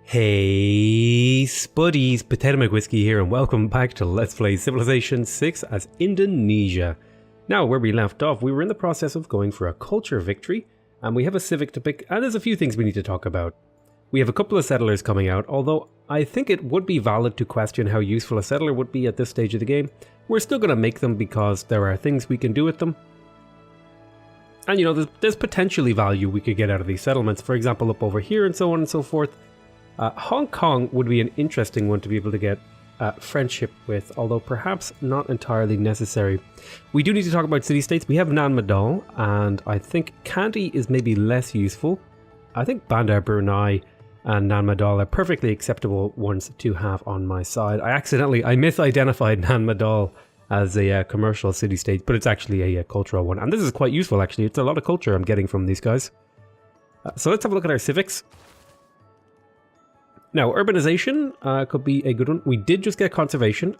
Hey spuddies, PotatoMcWhiskey here and welcome back to Let's Play Civilization 6 as Indonesia. Now, where we left off, we were in the process of going for a culture victory, and we have a civic to pick, and there's a few things we need to talk about. We have a couple of settlers coming out, although I think it would be valid to question how useful a settler would be at this stage of the game. We're still going to make them because there are things we can do with them. And you know, there's potentially value we could get out of these settlements, for example up over here and so on and so forth. Hong Kong would be an interesting one to be able to get friendship with, although perhaps not entirely necessary. We do need to talk about city-states. We have Nan Madol, and I think Kandy is maybe less useful. I think Bandar Brunei and Nan Madol are perfectly acceptable ones to have on my side. I misidentified Nan Madol as a commercial city-state, but it's actually a cultural one. And this is quite useful, actually. It's a lot of culture I'm getting from these guys. So let's have a look at our civics. Now, urbanization could be a good one. We did just get conservation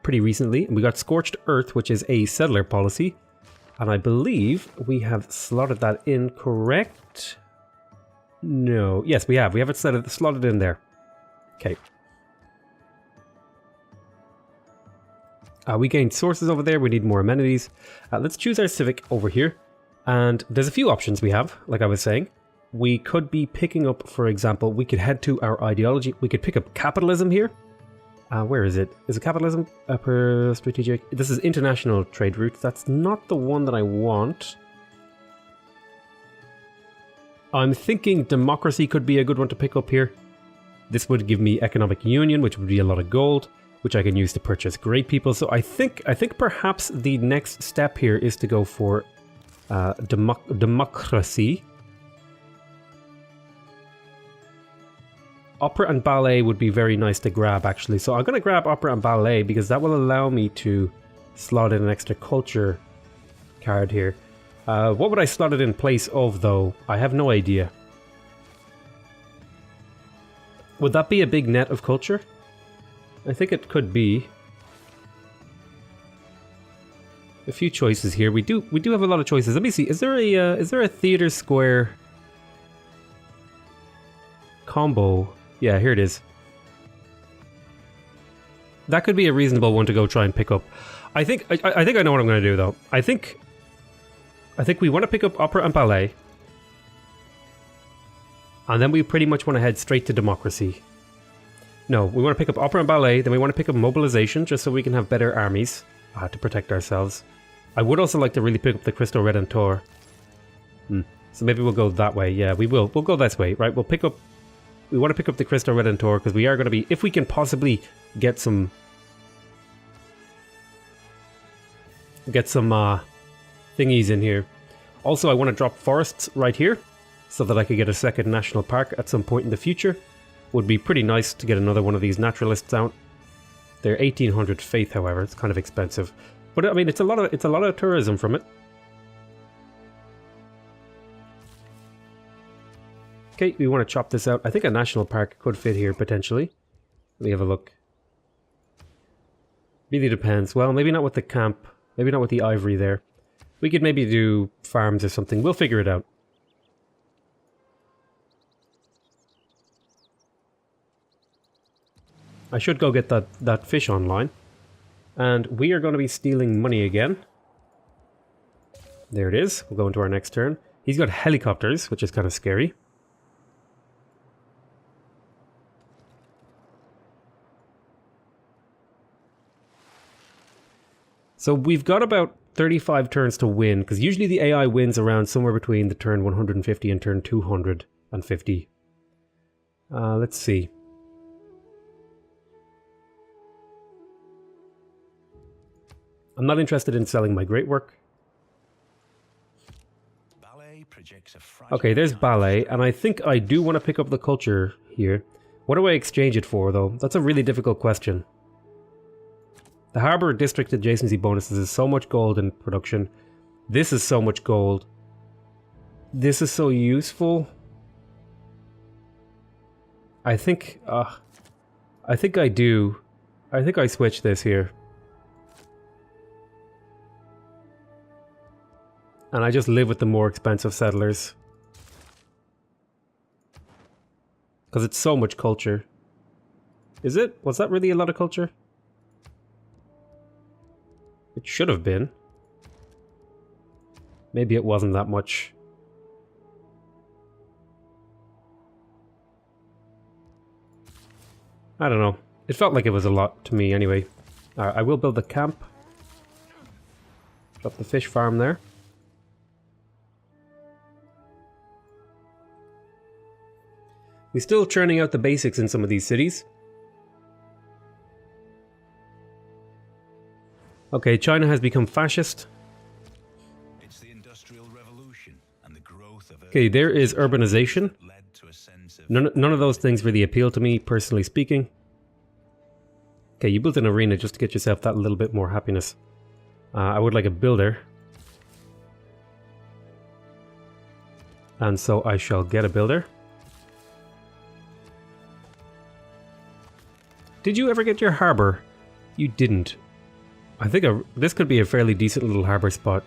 pretty recently, and we got Scorched Earth, which is a settler policy. And I believe we have slotted that in, correct? No. Yes, we have. We have it slotted in there. Okay. We gained sources over there. We need more amenities. Let's choose our civic over here. And there's a few options we have, like I was saying. We could be picking up, for example, we could head to our ideology. We could pick up capitalism here. Where is it? Is it capitalism? Upper strategic. This is international trade routes. That's not the one that I want. I'm thinking democracy could be a good one to pick up here. This would give me economic union, which would be a lot of gold, which I can use to purchase great people. So I think perhaps the next step here is to go for democracy. Opera and ballet would be very nice to grab, actually. So I'm going to grab opera and ballet because that will allow me to slot in an extra culture card here. What would I slot it in place of, though? I have no idea. Would that be a big net of culture? I think it could be. A few choices here. We do have a lot of choices. Let me see. Is there a theater square combo? Yeah, here it is. That could be a reasonable one to go try and pick up. I think I know what I'm going to do, though. I think we want to pick up opera and ballet, and then we pretty much want to head straight to democracy. No, we want to pick up opera and ballet, then we want to pick up mobilization, just so we can have better armies to protect ourselves. I would also like to really pick up the Cristo Redentor. So maybe we'll go that way. Yeah, we will. We'll go this way, right? We want to pick up the Cristo Redentor because we are going to be, if we can possibly get some thingies in here. Also, I want to drop forests right here so that I could get a second national park at some point in the future. Would be pretty nice to get another one of these naturalists out. They're 1800 faith, however. It's kind of expensive, but I mean, it's a lot of tourism from it. Okay, we want to chop this out. I think a national park could fit here, potentially. Let me have a look. Really depends. Well, maybe not with the camp. Maybe not with the ivory there. We could maybe do farms or something. We'll figure it out. I should go get that fish online. And we are going to be stealing money again. There it is. We'll go into our next turn. He's got helicopters, which is kind of scary. So we've got about 35 turns to win, because usually the AI wins around somewhere between the turn 150 and turn 250. Let's see. I'm not interested in selling my great work. Okay, there's ballet, and I think I do want to pick up the culture here. What do I exchange it for, though? That's a really difficult question. The Harbour District adjacency bonuses is so much gold in production. This is so much gold. This is so useful. I think I do. I think I switch this here. And I just live with the more expensive settlers. Because it's so much culture. Is it? Was that really a lot of culture? It should have been. Maybe it wasn't that much. I don't know. It felt like it was a lot to me anyway. I will build the camp. Drop the fish farm there. We're still churning out the basics in some of these cities. Okay, China has become fascist. It's the Industrial Revolution and the growth of okay, there is urbanization. None of those things really appeal to me, personally speaking. Okay, you built an arena just to get yourself that little bit more happiness. I would like a builder. And so I shall get a builder. Did you ever get your harbor? You didn't. I think this could be a fairly decent little harbor spot.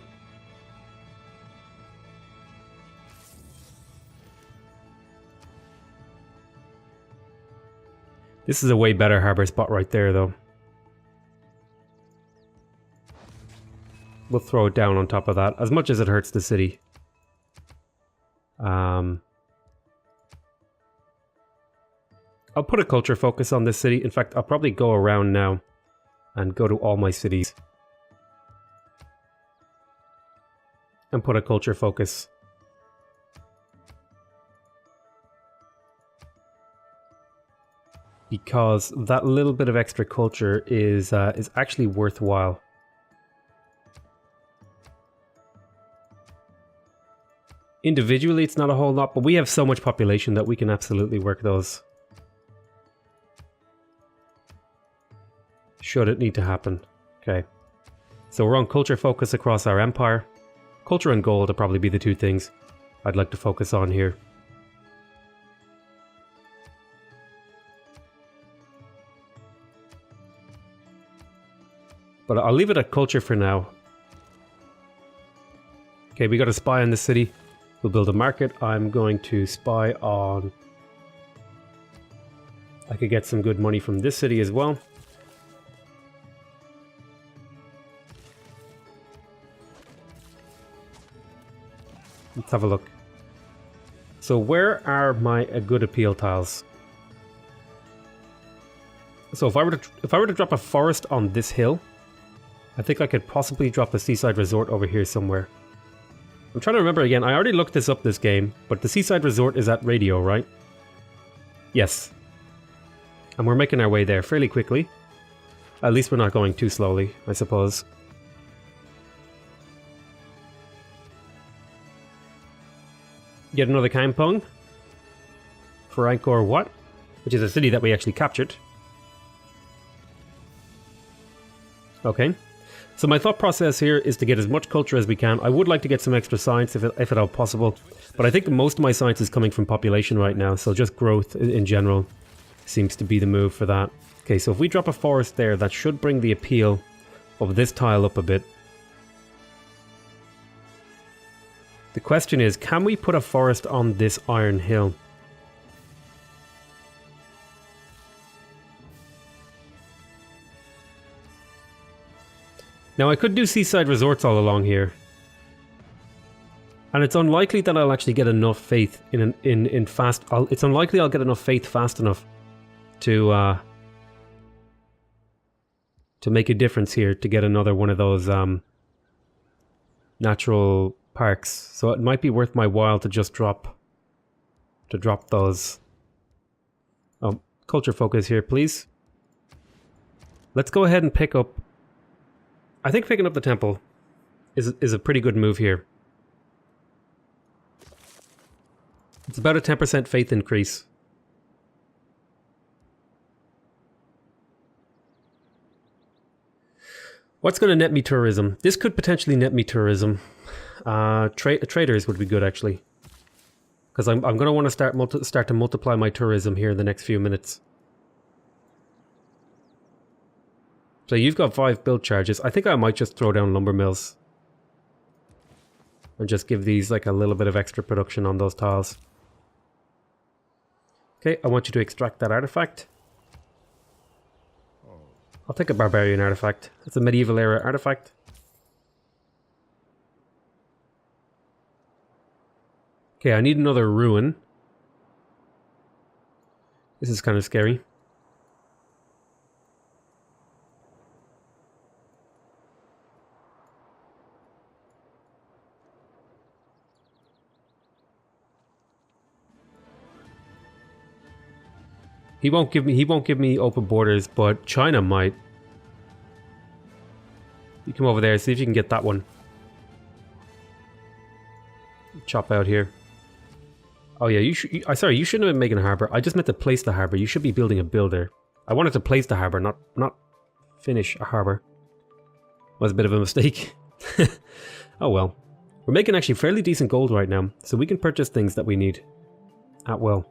This is a way better harbor spot right there, though. We'll throw it down on top of that, as much as it hurts the city. I'll put a culture focus on this city. In fact, I'll probably go around now and go to all my cities and put a culture focus. Because that little bit of extra culture is actually worthwhile. Individually, it's not a whole lot, but we have so much population that we can absolutely work those. Should it need to happen. Okay. So we're on culture focus across our empire. Culture and gold will probably be the two things I'd like to focus on here. But I'll leave it at culture for now. Okay, we got a spy in the city. We'll build a market. I'm going to spy on... I could get some good money from this city as well. Let's have a look. So where are my good appeal tiles? So if I were to drop a forest on this hill, I think I could possibly drop a seaside resort over here somewhere. I'm trying to remember again. I already looked this up this game, but the seaside resort is at radio, right? Yes. And we're making our way there fairly quickly. At least we're not going too slowly, I suppose. Get another Kampung for Angkor Wat, which is a city that we actually captured. Okay. So my thought process here is to get as much culture as we can. I would like to get some extra science if at all possible, but I think most of my science is coming from population right now, so just growth in general seems to be the move for that. Okay, so if we drop a forest there, that should bring the appeal of this tile up a bit. The question is, can we put a forest on this iron hill? Now I could do seaside resorts all along here. And it's unlikely that I'll actually get enough faith in fast... it's unlikely I'll get enough faith fast enough to make a difference here to get another one of those natural parks. So it might be worth my while to just drop those. Oh, culture focus here, please. Let's go ahead and pick up... I think picking up the temple is a pretty good move here. It's about a 10% faith increase. What's going to net me tourism? This could potentially net me tourism. Traders would be good, actually. Because I'm going to want to start to multiply my tourism here in the next few minutes. So you've got 5 build charges. I think I might just throw down lumber mills. And just give these like a little bit of extra production on those tiles. Okay, I want you to extract that artifact. I'll take a barbarian artifact. It's a medieval era artifact. Okay, I need another ruin. This is kind of scary. He won't give me open borders, but China might. You come over there, see if you can get that one. Chop out here. Oh yeah, you shouldn't have been making a harbor. I just meant to place the harbor. You should be building a builder. I wanted to place the harbor, not finish a harbor. Was a bit of a mistake. Oh well. We're making actually fairly decent gold right now, so we can purchase things that we need at will.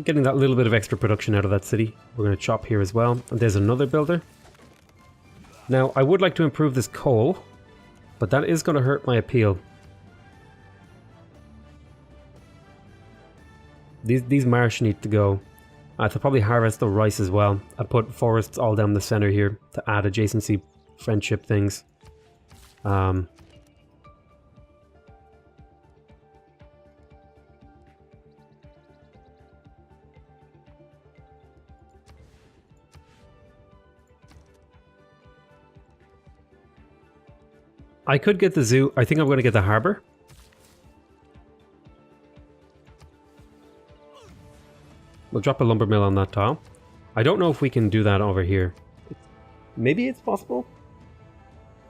Getting that little bit of extra production out of that city. We're going to chop here as well. And there's another builder. Now, I would like to improve this coal, but that is going to hurt my appeal. These marsh need to go. I have to probably harvest the rice as well. I put forests all down the center here to add adjacency friendship things. I could get the zoo. I think I'm going to get the harbor. We'll drop a lumber mill on that tile. I don't know if we can do that over here. Maybe it's possible.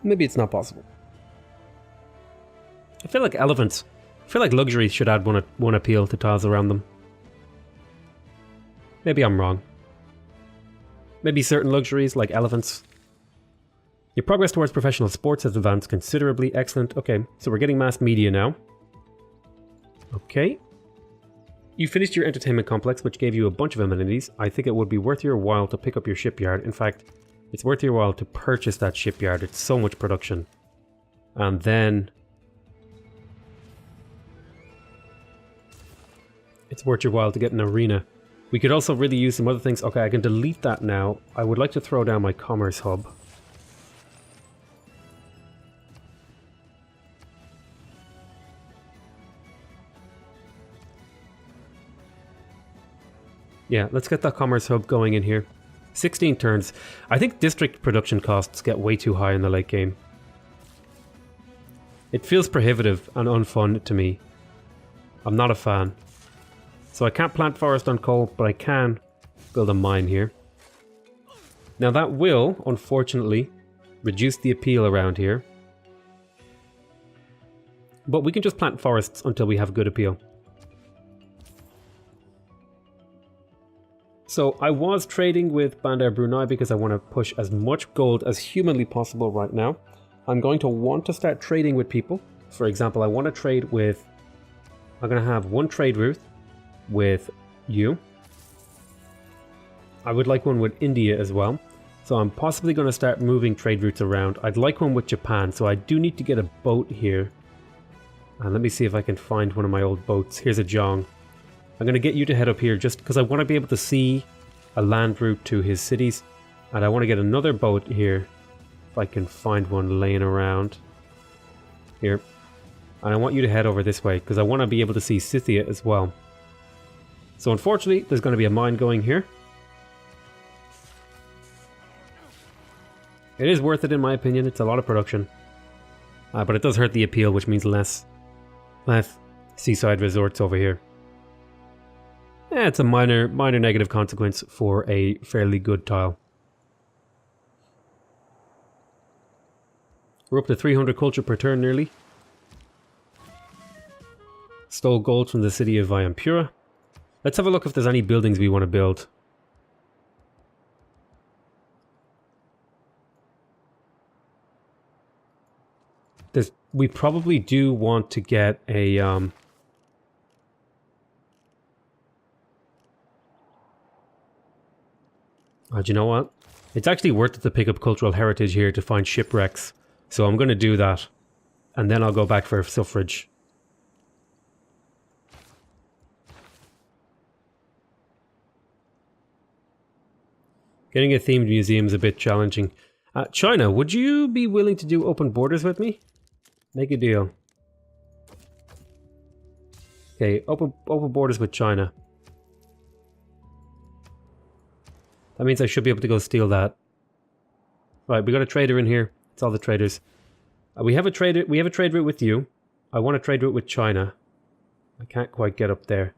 Maybe it's not possible. I feel like elephants. I feel like luxuries should add one appeal to tiles around them. Maybe I'm wrong. Maybe certain luxuries like elephants. Your progress towards professional sports has advanced considerably. Excellent. Okay, so we're getting mass media now. Okay. You finished your entertainment complex, which gave you a bunch of amenities. I think it would be worth your while to pick up your shipyard. In fact, it's worth your while to purchase that shipyard. It's so much production. And then it's worth your while to get an arena. We could also really use some other things. Okay, I can delete that now. I would like to throw down my commerce hub. Yeah, let's get that commerce hub going in here. 16 turns. I think district production costs get way too high in the late game. It feels prohibitive and unfun to me. I'm not a fan. So I can't plant forest on coal, but I can build a mine here. Now that will, unfortunately, reduce the appeal around here. But we can just plant forests until we have good appeal. So I was trading with Bandar Brunei because I want to push as much gold as humanly possible right now. I'm going to want to start trading with people. For example, I want to trade with... I'm going to have one trade route with you. I would like one with India as well. So I'm possibly going to start moving trade routes around. I'd like one with Japan, so I do need to get a boat here. And let me see if I can find one of my old boats. Here's a Jong. I'm going to get you to head up here just because I want to be able to see a land route to his cities. And I want to get another boat here. If I can find one laying around. Here. And I want you to head over this way because I want to be able to see Scythia as well. So unfortunately, there's going to be a mine going here. It is worth it in my opinion. It's a lot of production. But it does hurt the appeal, which means less seaside resorts over here. Yeah, it's a minor negative consequence for a fairly good tile. We're up to 300 culture per turn nearly. Stole gold from the city of Vayampura. Let's have a look if there's any buildings we want to build. We probably do want to get a... do you know what? It's actually worth it to pick up cultural heritage here to find shipwrecks. So I'm going to do that. And then I'll go back for suffrage. Getting a themed museum is a bit challenging. China, would you be willing to do open borders with me? Make a deal. Okay, open borders with China. That means I should be able to go steal that. Right, we got a trader in here. It's all the traders. We have a trade route with you. I want a trade route with China. I can't quite get up there.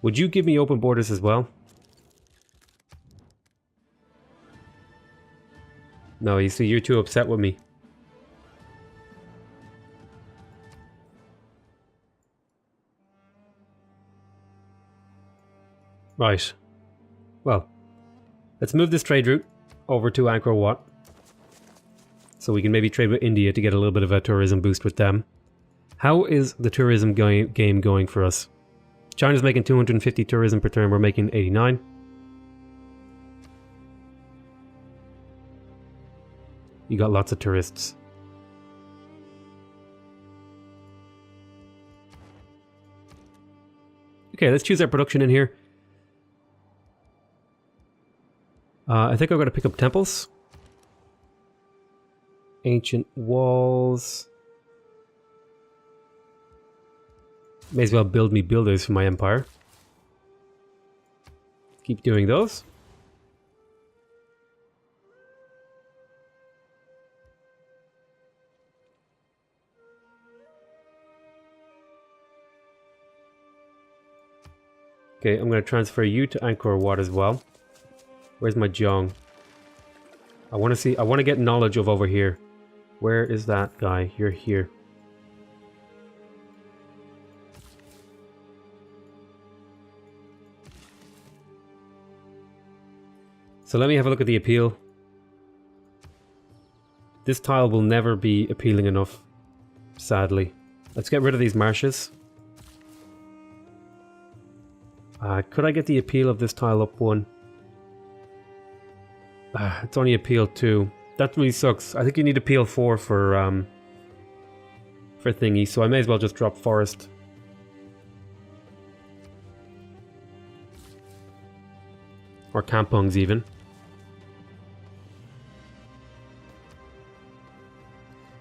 Would you give me open borders as well? No, you see, you're too upset with me. Right. Well, let's move this trade route over to Angkor Wat. So we can maybe trade with India to get a little bit of a tourism boost with them. How is the tourism game going for us? China's making 250 tourism per turn, we're making 89. You got lots of tourists. Okay, let's choose our production in here. I think I'm going to pick up temples. Ancient walls. May as well build me builders for my empire. Keep doing those. Okay, I'm going to transfer you to Angkor Wat as well. Where's my Zhong? I want to get knowledge of over here. Where is that guy? You're here. So let me have a look at the appeal. This tile will never be appealing enough, sadly. Let's get rid of these marshes. Could I get the appeal of this tile up one? It's only appeal 2. That really sucks. I think you need appeal 4 for thingy, so I may as well just drop forest. Or Kampungs even.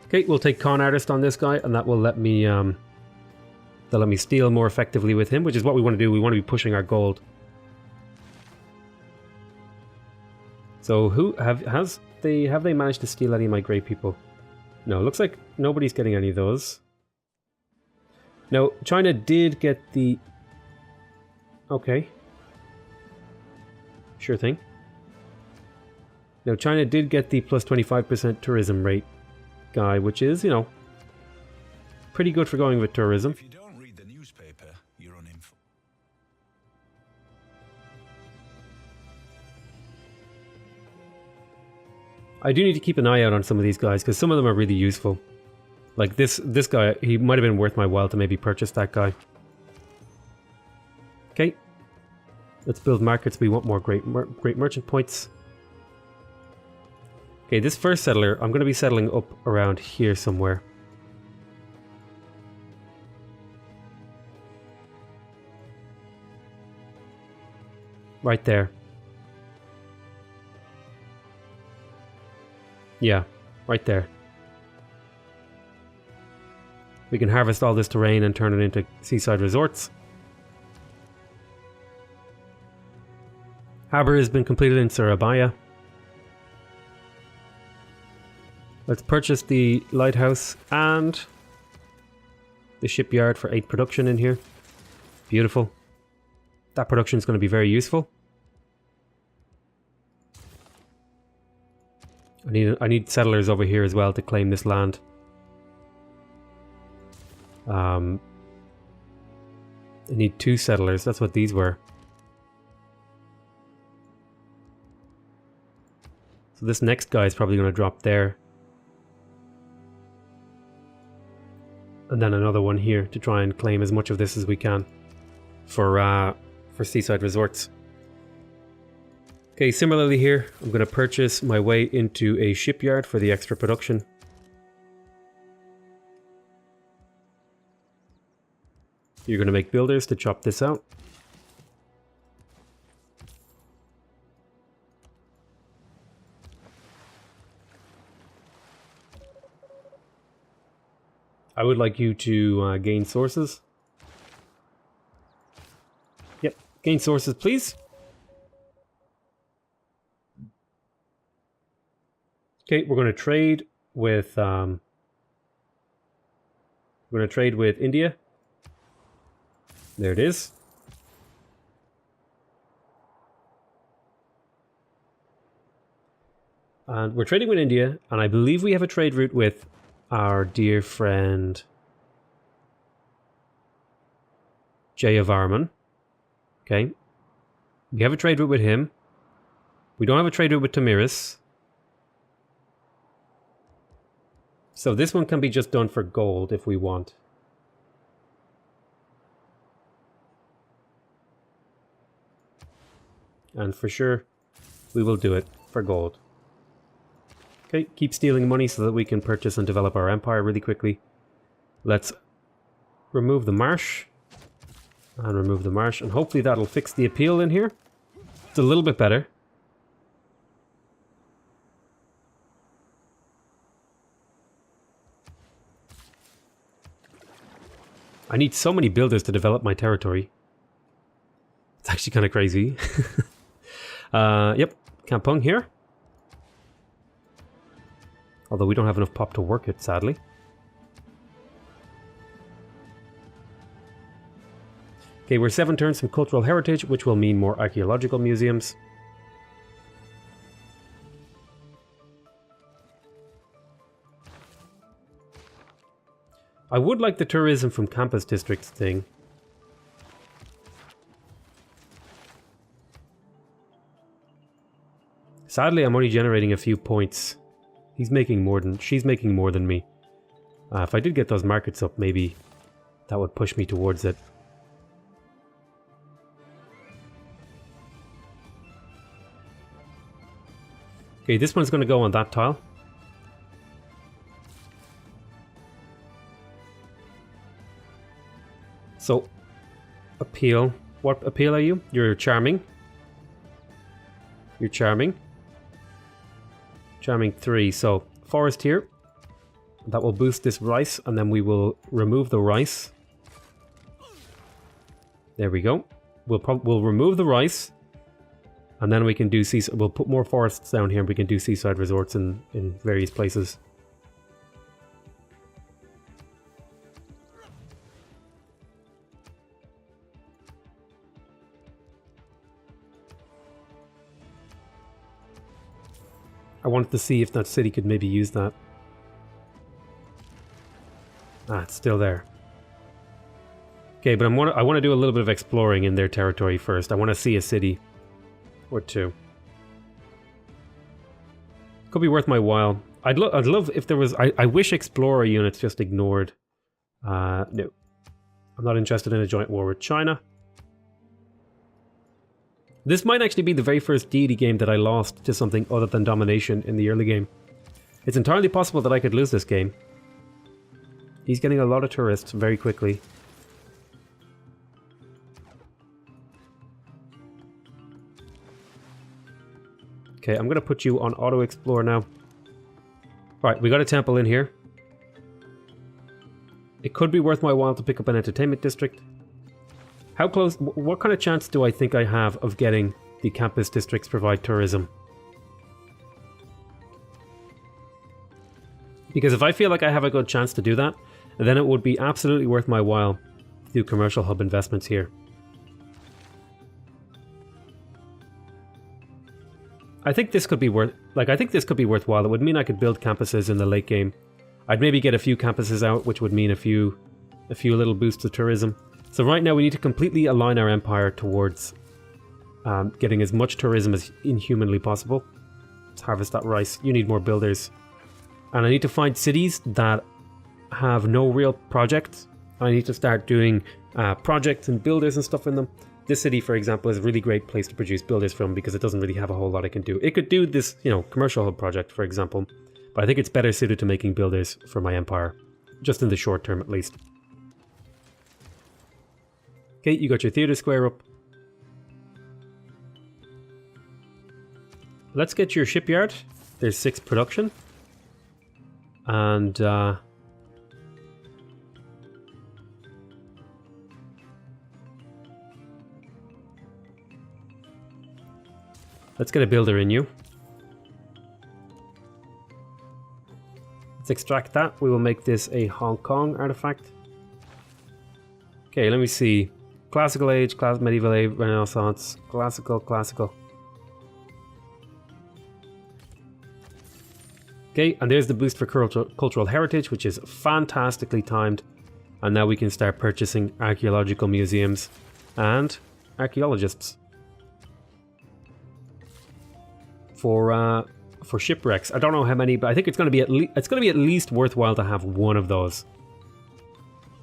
Okay, we'll take Con Artist on this guy, and that will let me steal more effectively with him, which is what we want to do. We want to be pushing our gold. So have they managed to steal any of my great people? No, looks like nobody's getting any of those. No, China did get the... Okay. Sure thing. No, China did get the plus 25% tourism rate guy, which is, you know, pretty good for going with tourism. If you don't read the newspaper, you're uninformed. I do need to keep an eye out on some of these guys, because some of them are really useful. Like this guy, he might have been worth my while to maybe purchase that guy. Okay. Let's build markets. We want more great merchant points. Okay, this first settler, I'm going to be settling up around here somewhere. Right there. Yeah, right there. We can harvest all this terrain and turn it into seaside resorts. Harbour has been completed in Surabaya. Let's purchase the lighthouse and the shipyard for 8 production in here. Beautiful. That production is going to be very useful. I need settlers over here as well to claim this land. I need 2 settlers. That's what these were. So this next guy is probably going to drop there. And then another one here to try and claim as much of this as we can for for seaside resorts. Okay, similarly here, I'm going to purchase my way into a shipyard for the extra production. You're going to make builders to chop this out. I would like you to gain sources. Yep, gain sources, please. Okay, we're going to trade with India. There it is. And we're trading with India, and I believe we have a trade route with our dear friend Jayavarman. Okay. We have a trade route with him. We don't have a trade route with Tamiris. So this one can be just done for gold if we want. And for sure, we will do it for gold. Okay, keep stealing money so that we can purchase and develop our empire really quickly. Let's remove the marsh. And remove the marsh. And hopefully that'll fix the appeal in here. It's a little bit better. I need so many builders to develop my territory. It's actually kind of crazy. Yep, Kampung here. Although we don't have enough pop to work it, sadly. Okay, we're 7 turns from cultural heritage, which will mean more archaeological museums. I would like the tourism from campus districts thing. Sadly, I'm only generating a few points. She's making more than me. If I did get those markets up, maybe that would push me towards it. Okay, this one's going to go on that tile. So, appeal. What appeal are you? You're charming. You're charming. Charming 3. So, forest here. That will boost this rice, and then we will remove the rice. There we go. We'll remove the rice, and then we can do seaside. We'll put more forests down here, and we can do seaside resorts in various places. I wanted to see if that city could maybe use that. Ah, it's still there. Okay, but I want to do a little bit of exploring in their territory first. I want to see a city or two. Could be worth my while. I'd love if there was. I wish explorer units just ignored. No, I'm not interested in a joint war with China. This might actually be the very first Deity game that I lost to something other than domination in the early game. It's entirely possible that I could lose this game. He's getting a lot of tourists very quickly. Okay, I'm going to put you on auto explore now. Alright, we got a temple in here. It could be worth my while to pick up an entertainment district. How close, what kind of chance do I think I have of getting the campus districts provide tourism? Because if I feel like I have a good chance to do that, then it would be absolutely worth my while to do commercial hub investments here. I think this could be worthwhile. It would mean I could build campuses in the late game. I'd maybe get a few campuses out, which would mean a few little boosts of tourism. So right now we need to completely align our empire towards getting as much tourism as inhumanly possible. Let's harvest that rice. You need more builders. And I need to find cities that have no real projects. I need to start doing projects and builders and stuff in them. This city, for example, is a really great place to produce builders from because it doesn't really have a whole lot it can do. It could do this, you know, commercial hub project, for example, but I think it's better suited to making builders for my empire, just in the short term at least. Okay, you got your theater square up. Let's get your shipyard. There's 6 production. And let's get a builder in you. Let's extract that. We will make this a Hong Kong artifact. Okay, let me see. Classical age, medieval age, Renaissance, classical. Okay, and there's the boost for cultural heritage, which is fantastically timed. And now we can start purchasing archaeological museums and archaeologists for shipwrecks. I don't know how many, but I think it's going to be at least worthwhile to have one of those.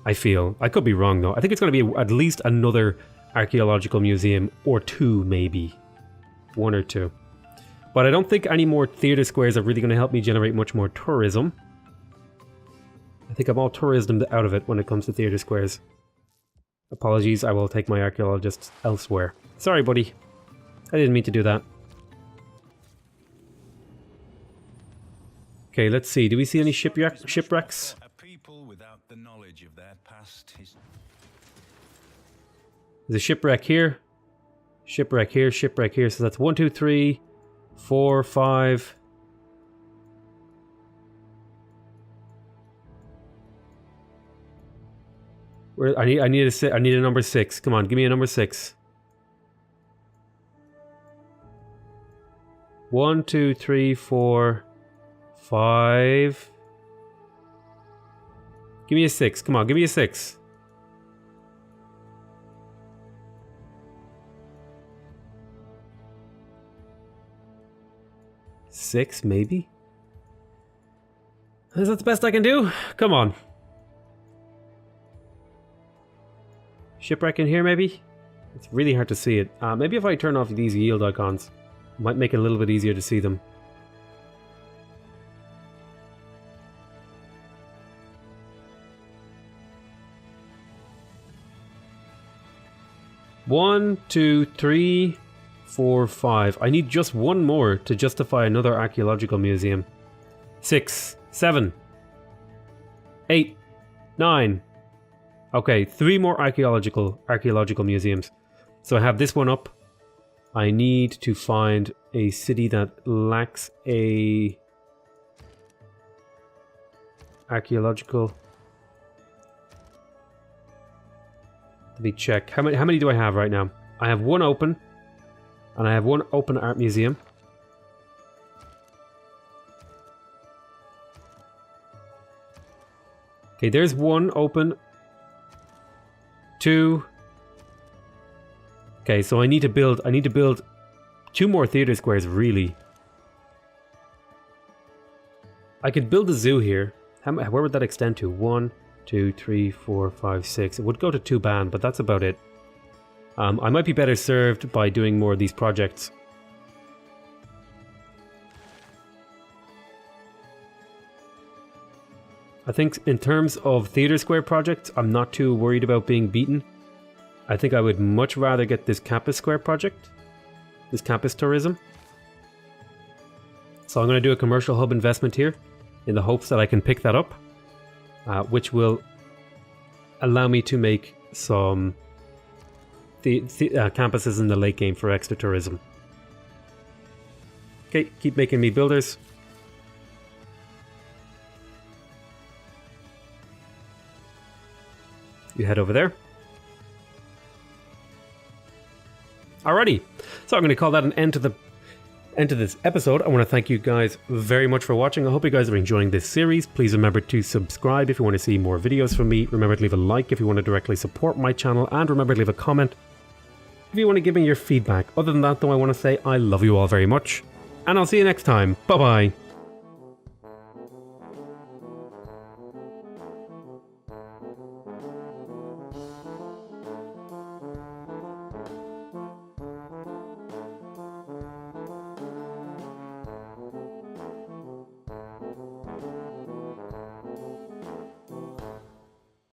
I feel. I could be wrong though. I think it's going to be at least another archaeological museum or 2, maybe 1 or 2. But I don't think any more theater squares are really going to help me generate much more tourism. I think I'm all tourism out of it when it comes to theater squares. Apologies, I will take my archaeologists elsewhere. Sorry, buddy. I didn't mean to do that. Okay, let's see. Do we see any shipwrecks? A people without the knowledge of their past history. There's a shipwreck here. Shipwreck here, shipwreck here. So that's 1, 2, 3, 4, 5. I need a number 6. Come on, give me a number 6. 1, 2, 3, 4, 5. Give me a 6. Come on, give me a 6. Six, maybe? Is that the best I can do? Come on. Shipwreck in here, maybe? It's really hard to see it. Maybe if I turn off these yield icons, it might make it a little bit easier to see them. One, 2, 3, 4, 5. I need just one more to justify another archaeological museum. 6, 7, 8, 9. Okay, 3 more archaeological museums. So I have this one up. I need to find a city that lacks a archaeological. Let me check. How many do I have right now? I have 1 open. And I have 1 open art museum. Okay, there's 1 open. 2. Okay, so I need to build 2 more theater squares, really. I could build a zoo here. Where would that extend to? 1, 2, 3, 4, 5, 6. It would go to 2 ban, but that's about it. I might be better served by doing more of these projects. I think in terms of theater square projects, I'm not too worried about being beaten. I think I would much rather get this campus square project, this campus tourism. So I'm going to do a commercial hub investment here in the hopes that I can pick that up, which will allow me to make some campuses in the late game for extra tourism. Okay, keep making me builders. You head over there. Alrighty, so I'm going to call that an end to this episode. I want to thank you guys very much for watching. I hope you guys are enjoying this series. Please remember to subscribe if you want to see more videos from me. Remember to leave a like if you want to directly support my channel, and remember to leave a comment if you want to give me your feedback. Other than that though, I want to say I love you all very much, and I'll see you next time. Bye bye.